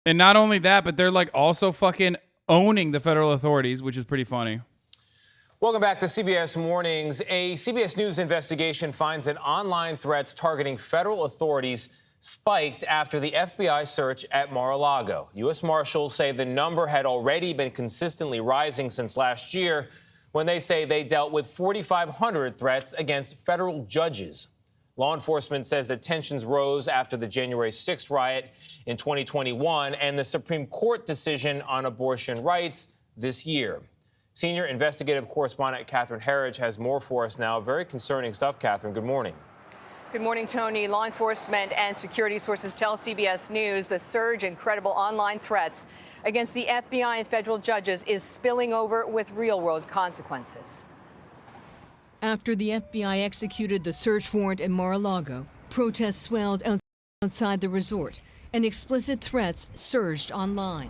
And not only that, but they're like also fucking owning the federal authorities, which is pretty funny. Welcome back to CBS Mornings. A CBS News investigation finds that online threats targeting federal authorities spiked after the FBI search at Mar-a-Lago. U.S. Marshals say the number had already been consistently rising since last year when they say they dealt with 4,500 threats against federal judges. Law enforcement says that tensions rose after the January 6th riot in 2021 and the Supreme Court decision on abortion rights this year. Senior investigative correspondent Catherine Herridge has more for us now. Very concerning stuff, Catherine. Good morning. Good morning, Tony. Law enforcement and security sources tell CBS News the surge in credible online threats against the FBI and federal judges is spilling over with real-world consequences. After the FBI executed the search warrant in Mar-a-Lago, protests swelled outside the resort, and explicit threats surged online.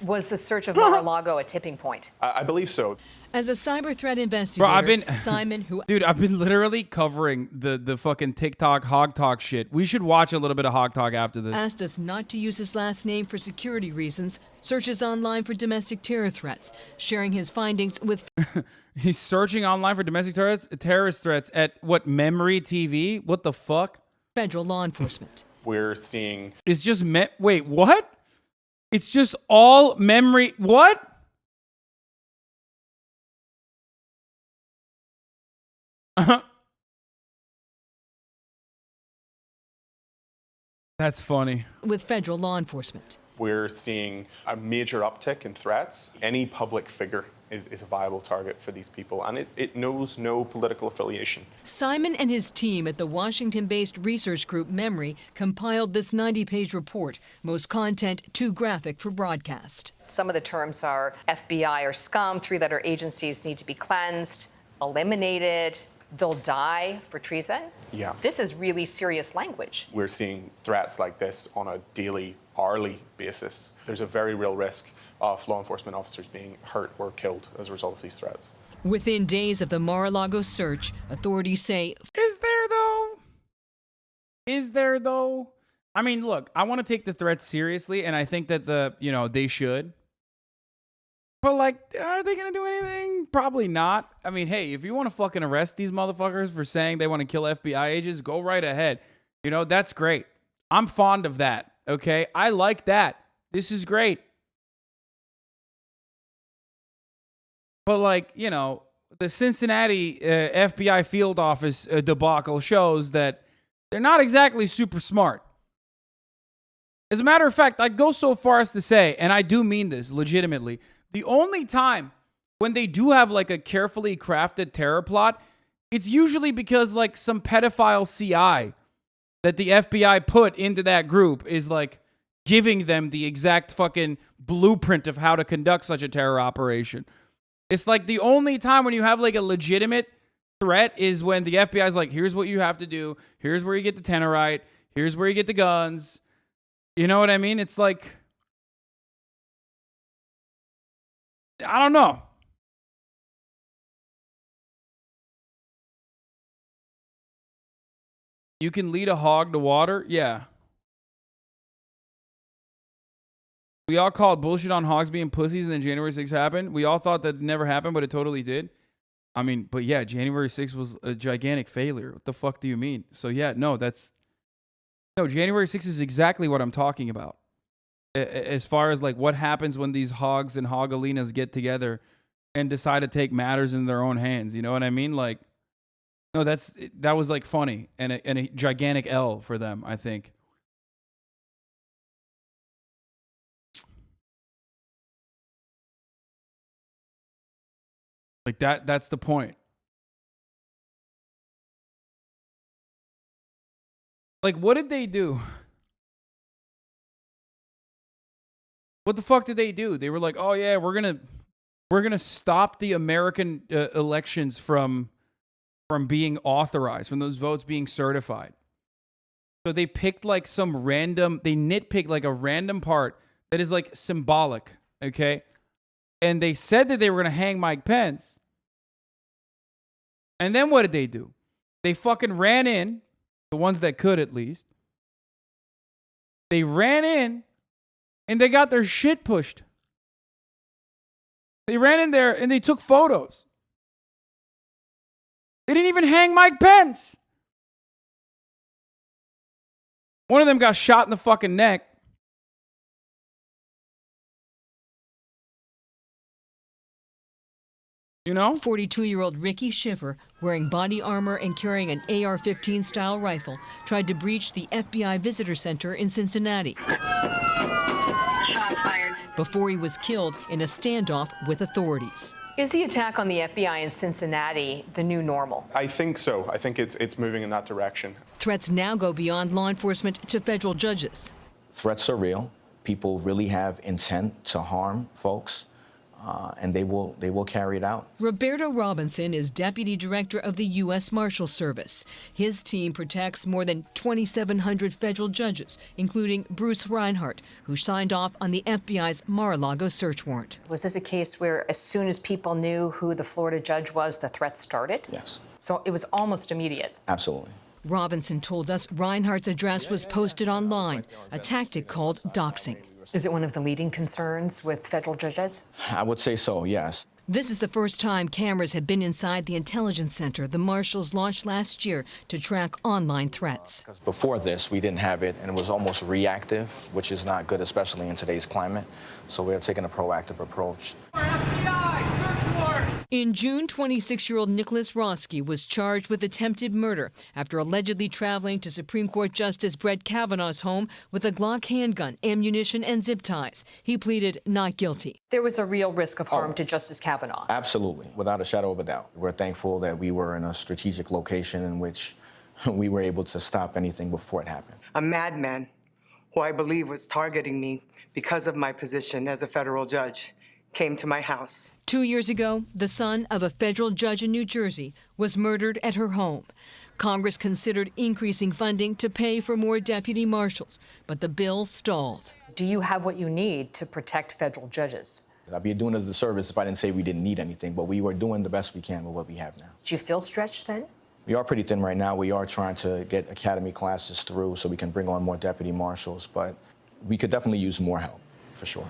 Was the search of Mar-a-Lago a tipping point? I believe so. As a cyber threat investigator, Simon, Dude, I've been literally covering the fucking TikTok Hog Talk shit. We should watch a little bit of Hog Talk after this. asked us not to use his last name for security reasons, searches online for domestic terror threats, sharing his findings with... He's searching online for domestic terrorist threats at what, Memory TV? What the fuck? federal law enforcement. We're seeing... It's just... Wait, what? It's just all memory... What? That's funny. With federal law enforcement. We're seeing a major uptick in threats. Any public figure is a viable target for these people, and it knows no political affiliation. Simon and his team at the Washington-based research group Memory compiled this 90-page report, most content too graphic for broadcast. Some of the terms are FBI or scum, three-letter agencies need to be cleansed, eliminated, they'll die for treason. Yes. This is really serious language. We're seeing threats like this on a daily, hourly basis. There's a very real risk of law enforcement officers being hurt or killed as a result of these threats. Within days of the Mar-a-Lago search, authorities say... Is there, though? Is there, though? I mean, look, I want to take the threats seriously, and I think that they should. But, like, are they going to do anything? Probably not. I mean, hey, if you want to fucking arrest these motherfuckers for saying they want to kill FBI agents, go right ahead. That's great. I'm fond of that, okay? I like that. This is great. But, like, the Cincinnati FBI field office debacle shows that they're not exactly super smart. As a matter of fact, I'd go so far as to say, and I do mean this legitimately, the only time when they do have, like, a carefully crafted terror plot, it's usually because, like, some pedophile CI that the FBI put into that group is, like, giving them the exact fucking blueprint of how to conduct such a terror operation. It's like the only time when you have, like, a legitimate threat is when the FBI is like, here's what you have to do. Here's where you get the Tenorite. Here's where you get the guns. You know what I mean? It's like, I don't know. You can lead a hog to water? Yeah. We all called bullshit on hogs being pussies and then January 6th happened. We all thought that never happened, but it totally did. I mean, but yeah, January 6th was a gigantic failure. What the fuck do you mean? So yeah, no, January 6th is exactly what I'm talking about. As far as like what happens when these hogs and hogalinas get together and decide to take matters in their own hands. You know what I mean? Like, no, that was like funny and a gigantic L for them, I think. Like that's the point. Like, what did they do? What the fuck did they do? They were like, oh yeah, we're gonna stop the American elections from being authorized, from those votes being certified. So they picked like they nitpicked like a random part that is like symbolic, okay? And they said that they were going to hang Mike Pence. And then what did they do? They fucking ran in, the ones that could at least. They ran in and they got their shit pushed. They ran in there and they took photos. They didn't even hang Mike Pence. One of them got shot in the fucking neck. You know? 42-year-old Ricky Schiffer, wearing body armor and carrying an AR-15 style rifle, tried to breach the FBI visitor center in Cincinnati before he was killed in a standoff with authorities. Is the attack on the FBI in Cincinnati the new normal? I think so. I think it's moving in that direction. Threats now go beyond law enforcement to federal judges. Threats are real. People really have intent to harm folks, and they will carry it out. Roberto Robinson is deputy director of the U.S. Marshal Service. His team protects more than 2,700 federal judges, including Bruce Reinhardt, who signed off on the FBI's Mar-a-Lago search warrant. Was this a case where as soon as people knew who the Florida judge was, the threat started? Yes. So it was almost immediate. Absolutely. Robinson told us Reinhardt's address was posted online, a tactic called doxing. Is it one of the leading concerns with federal judges? I would say so, yes. This is the first time cameras have been inside the intelligence center the marshals launched last year to track online threats. Before this, we didn't have it, and it was almost reactive, which is not good, especially in today's climate. So we have taken a proactive approach. In June, 26-year-old Nicholas Roski was charged with attempted murder after allegedly traveling to Supreme Court Justice Brett Kavanaugh's home with a Glock handgun, ammunition, and zip ties. He pleaded not guilty. There was a real risk of harm to Justice Kavanaugh. Absolutely, without a shadow of a doubt. We're thankful that we were in a strategic location in which we were able to stop anything before it happened. A madman who I believe was targeting me because of my position as a federal judge came to my house. 2 years ago, the son of a federal judge in New Jersey was murdered at her home. Congress considered increasing funding to pay for more deputy marshals, but the bill stalled. Do you have what you need to protect federal judges? I'd be doing us a disservice if I didn't say we didn't need anything, but we were doing the best we can with what we have now. Do you feel stretched then? We are pretty thin right now. We are trying to get academy classes through so we can bring on more deputy marshals, but we could definitely use more help, for sure.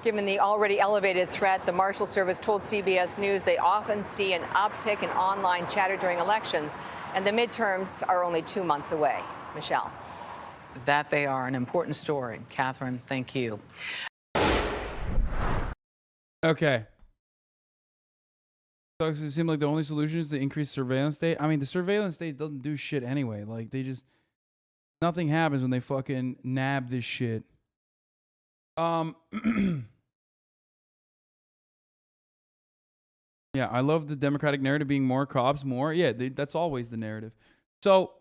Given the already elevated threat, the Marshal Service told CBS News they often see an uptick in online chatter during elections, and the midterms are only 2 months away. Michelle. That they are an important story. Catherine, thank you. Okay. So it seems like the only solution is to increase surveillance state. I mean, the surveillance state doesn't do shit anyway. Like, nothing happens when they fucking nab this shit. Yeah, I love the Democratic narrative being more cops, more. Yeah, that's always the narrative. So